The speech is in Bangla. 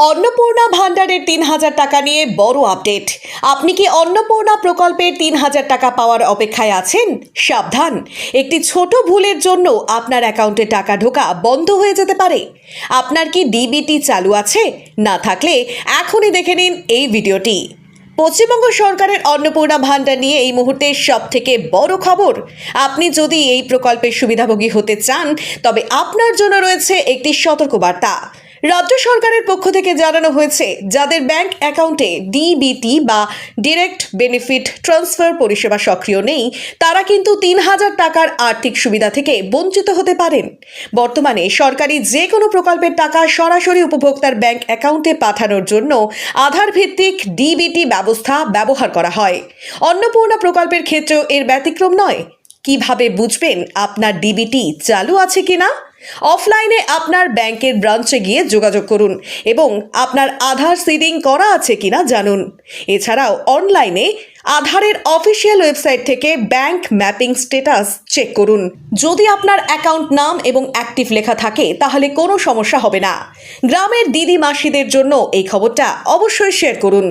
অন্নপূর্ণা ভান্ডারের ৩,০০০ টাকা নিয়ে বড় আপডেট। আপনি কি অন্নপূর্ণা প্রকল্পের ৩,০০০ টাকা পাওয়ার অপেক্ষায় আছেন? সাবধান, একটি ছোট ভুলের জন্য আপনার অ্যাকাউন্টে টাকা ঢোকা বন্ধ হয়ে যেতে পারে। আপনার কি ডিবিটি চালু আছে? না থাকলে এখনই দেখে নিন এই ভিডিওটি। পশ্চিমবঙ্গ সরকারের অন্নপূর্ণা ভান্ডার নিয়ে এই মুহূর্তে সবথেকে বড় খবর। আপনি যদি এই প্রকল্পের সুবিধাভোগী হতে চান তবে আপনার জন্য রয়েছে একটি সতর্কবার্তা। রাজ্য সরকারের পক্ষ থেকে জানানো হয়েছে, যাদের ব্যাংক অ্যাকাউন্টে ডিবিটি বা ডিরেক্ট বেনিফিট ট্রান্সফার পরিষেবা সক্রিয় নেই, তারা কিন্তু ৩,০০০ টাকার আর্থিক সুবিধা থেকে বঞ্চিত হতে পারেন। বর্তমানে সরকারি যে কোনো প্রকল্পের টাকা সরাসরি উপভোক্তার ব্যাংক অ্যাকাউন্টে পাঠানোর জন্য আধার ভিত্তিক ডিবিটি ব্যবস্থা ব্যবহার করা হয়। অন্নপূর্ণা প্রকল্পের ক্ষেত্রেও এর ব্যতিক্রম নয়। কিভাবে বুঝবেন আপনার ডিবিটি চালু আছে কিনা? অফলাইনে আপনার ব্যাংকের ব্রাঞ্চে গিয়ে যোগাযোগ করুন এবং আপনার আধার সিডিং করা আছে কিনা জানুন। এছাড়াও অনলাইনে আধারের অফিসিয়াল ওয়েবসাইট থেকে ব্যাংক ম্যাপিং স্ট্যাটাস চেক করুন। যদি আপনার অ্যাকাউন্ট নাম এবং অ্যাক্টিভ লেখা থাকে তাহলে কোনো সমস্যা হবে না। গ্রামের দিদি মাসিদের জন্য এই খবরটা অবশ্যই শেয়ার করুন।